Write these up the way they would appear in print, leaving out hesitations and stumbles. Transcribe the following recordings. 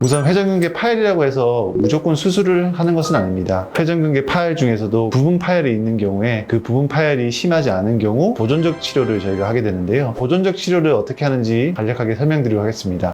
우선 회전근개 파열이라고 해서 무조건 수술을 하는 것은 아닙니다. 회전근개 파열 중에서도 부분 파열이 있는 경우에 그 부분 파열이 심하지 않은 경우 보존적 치료를 저희가 하게 되는데요. 보존적 치료를 어떻게 하는지 간략하게 설명드리도록 하겠습니다.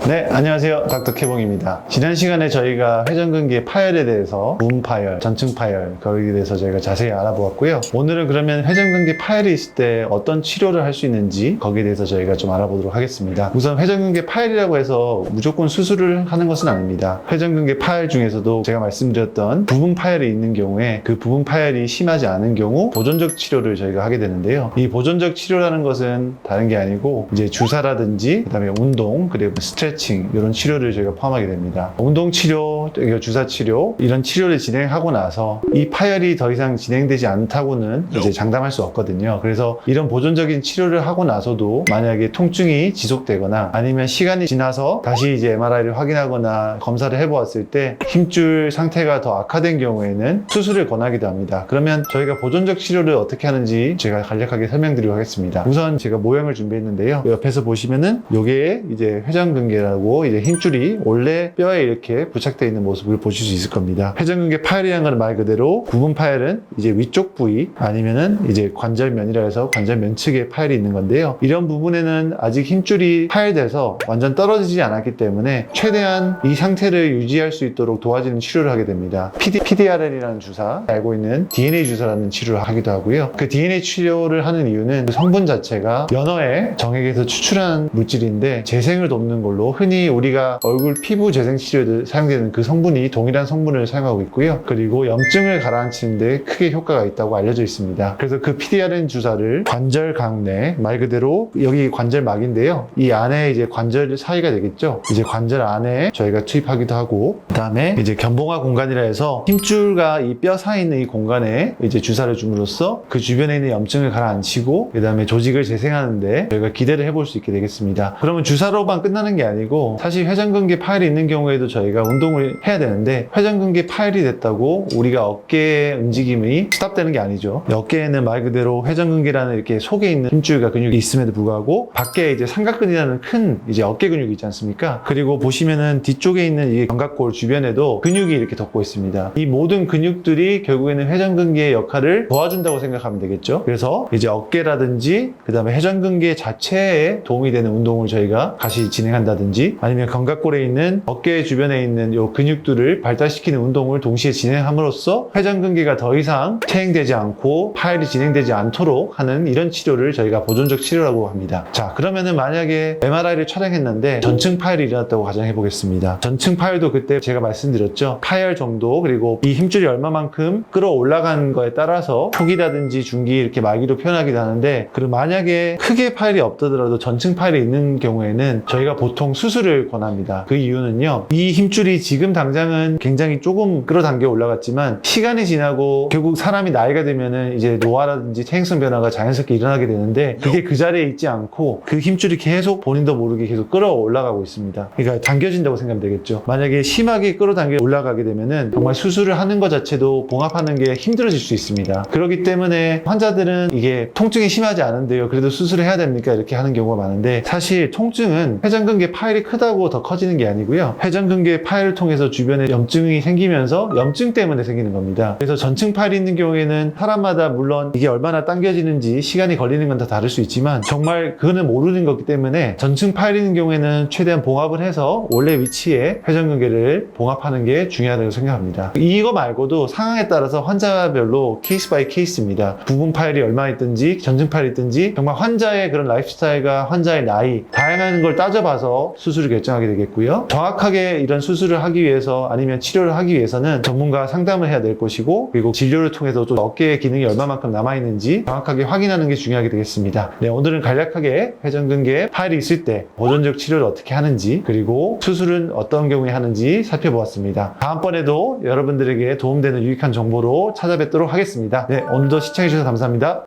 네, 안녕하세요. 닥터 캐봉입니다. 지난 시간에 저희가 회전근개 파열에 대해서 부분 파열, 전층 파열, 거기에 대해서 저희가 자세히 알아보았고요. 오늘은 그러면 회전근개 파열이 있을 때 어떤 치료를 할 수 있는지 거기에 대해서 저희가 좀 알아보도록 하겠습니다. 우선 회전근개 파열이라고 해서 무조건 수술을 하는 것은 아닙니다. 회전근개 파열 중에서도 제가 말씀드렸던 부분 파열이 있는 경우에 그 부분 파열이 심하지 않은 경우 보존적 치료를 저희가 하게 되는데요. 이 보존적 치료라는 것은 다른 게 아니고 이제 주사라든지 그다음에 운동 그리고 스트레칭 이런 치료를 저희가 포함하게 됩니다. 운동 치료, 주사 치료 이런 치료를 진행하고 나서 이 파열이 더 이상 진행되지 않다고는 이제 장담할 수 없거든요. 그래서 이런 보존적인 치료를 하고 나서도 만약에 통증이 지속되거나 아니면 시간이 지나서 다시 이제 MRI를 확인하거나 검사를 해보았을 때 힘줄 상태가 더 악화된 경우에는 수술을 권하기도 합니다. 그러면 저희가 보존적 치료를 어떻게 하는지 제가 간략하게 설명드리도록 하겠습니다. 우선 제가 모형을 준비했는데요. 옆에서 보시면은 요게 이제 회전근개라고 이제 힘줄이 원래 뼈에 이렇게 부착되어 있는 모습을 보실 수 있을 겁니다. 회전근개 파열이라는 건 말 그대로 부분 파열은 이제 위쪽 부위 아니면은 이제 관절면이라 해서 관절면 측에 파열이 있는 건데요. 이런 부분에는 아직 힘줄이 파열돼서 완전 떨어지지 않았기 때문에 최대한 이 상태를 유지할 수 있도록 도와주는 치료를 하게 됩니다. PDRL이라는 주사, 알고 있는 DNA 주사라는 치료를 하기도 하고요. 그 DNA 치료를 하는 이유는 그 성분 자체가 연어의 정액에서 추출한 물질인데 재생을 돕는 걸로 흔히 우리가 얼굴 피부 재생 치료에 사용되는 그 성분이 동일한 성분을 사용하고 있고요. 그리고 염증을 가라앉히는 데 크게 효과가 있다고 알려져 있습니다. 그래서 그 PDRN 주사를 관절각 내, 말 그대로 여기 관절막인데요. 이 안에 이제 관절 사이가 되겠죠. 이제 관절 안에 저희가 투입하기도 하고, 그 다음에 이제 견봉화 공간이라 해서 힘줄과 이 뼈 사이에 있는 이 공간에 이제 주사를 줌으로써 그 주변에 있는 염증을 가라앉히고, 그 다음에 조직을 재생하는데 저희가 기대를 해볼 수 있게 되겠습니다. 그러면 주사로만 끝나는 게 아니고 사실 회전근개 파열이 있는 경우에도 저희가 운동을 해야 되는데 회전근개 파열이 됐다고 우리가 어깨 움직임이 스탑되는 게 아니죠. 어깨에는 말 그대로 회전근개라는 이렇게 속에 있는 힘줄과 근육이 있음에도 불구하고 밖에 이제 삼각근이라는 큰 이제 어깨 근육이 있지 않습니까? 그리고 보시면은 뒤쪽에 있는 이 견갑골 주변에도 근육이 이렇게 덮고 있습니다. 이 모든 근육들이 결국에는 회전근개의 역할을 도와준다고 생각하면 되겠죠. 그래서 이제 어깨라든지 그 다음에 회전근개 자체에 도움이 되는 운동을 저희가 같이 진행한다든지 아니면 견갑골에 있는 어깨 주변에 있는 이 근육들을 발달시키는 운동을 동시에 진행함으로써 회전근개가 더 이상 퇴행되지 않고 파열이 진행되지 않도록 하는 이런 치료를 저희가 보존적 치료라고 합니다. 자, 그러면은 만약에 MRI를 촬영했는데 전층 파열이 일어났다고 가정해 보겠습니다. 전층 파열도 그때 제가 말씀드렸죠. 파열 정도 그리고 이 힘줄이 얼마만큼 끌어올라간 거에 따라서 초기라든지 중기 이렇게 말기로 표현하기도 하는데 그럼 만약에 크게 파열이 없더라도 전층 파열이 있는 경우에는 저희가 보통 수술을 권합니다. 그 이유는요. 이 힘줄이 지금 당장은 굉장히 조금 끌어당겨 올라갔지만 시간이 지나고 결국 사람이 나이가 들면은 이제 노화라든지 퇴행성 변화가 자연스럽게 일어나게 되는데 그게 그 자리에 있지 않고 그 힘줄이 계속 본인도 모르게 계속 끌어올라가고 있습니다. 그러니까 당겨진다고 생각하면 되겠죠. 만약에 심하게 끌어당겨 올라가게 되면은 정말 수술을 하는 것 자체도 봉합하는 게 힘들어질 수 있습니다. 그렇기 때문에 환자들은 이게 통증이 심하지 않은데요. 그래도 수술을 해야 됩니까? 이렇게 하는 경우가 많은데 사실 통증은 회전근개 파열이 크다고 더 커지는 게 아니고요. 회전근개 파열을 통해서 주변에 염증이 생기면서 염증 때문에 생기는 겁니다. 그래서 전층 파열이 있는 경우에는 사람마다 물론 이게 얼마나 당겨지는지 시간이 걸리는 건 다 다를 수 있지만 정말 그거는 모르는 거기 때문에 전층 파열이 있는 경우에는 최대한 봉합을 해서 원래 위치에 회전근개를 봉합하는 게 중요하다고 생각합니다. 이거 말고도 상황에 따라서 환자별로 케이스 바이 케이스입니다. 부분 파열이 얼마 있든지 전층 파열이 있든지 정말 환자의 그런 라이프스타일과 환자의 나이 다양한 걸 따져봐서 수술을 결정하게 되겠고요. 정확하게 이런 수술을 하기 위해서 아니면 치료를 하기 위해서는 전문가 상담을 해야 될 것이고 그리고 진료를 통해서 또 어깨의 기능이 얼마만큼 남아있는지 정확하게 확인하는 게 중요하게 되겠습니다. 네, 오늘은 간략하게 회전근개 파열이 있을 때 보존적 치료를 어떻게 하는지 그리고 수술은 어떤 경우에 하는지 살펴보았습니다. 다음번에도 여러분들에게 도움되는 유익한 정보로 찾아뵙도록 하겠습니다. 네, 오늘도 시청해주셔서 감사합니다.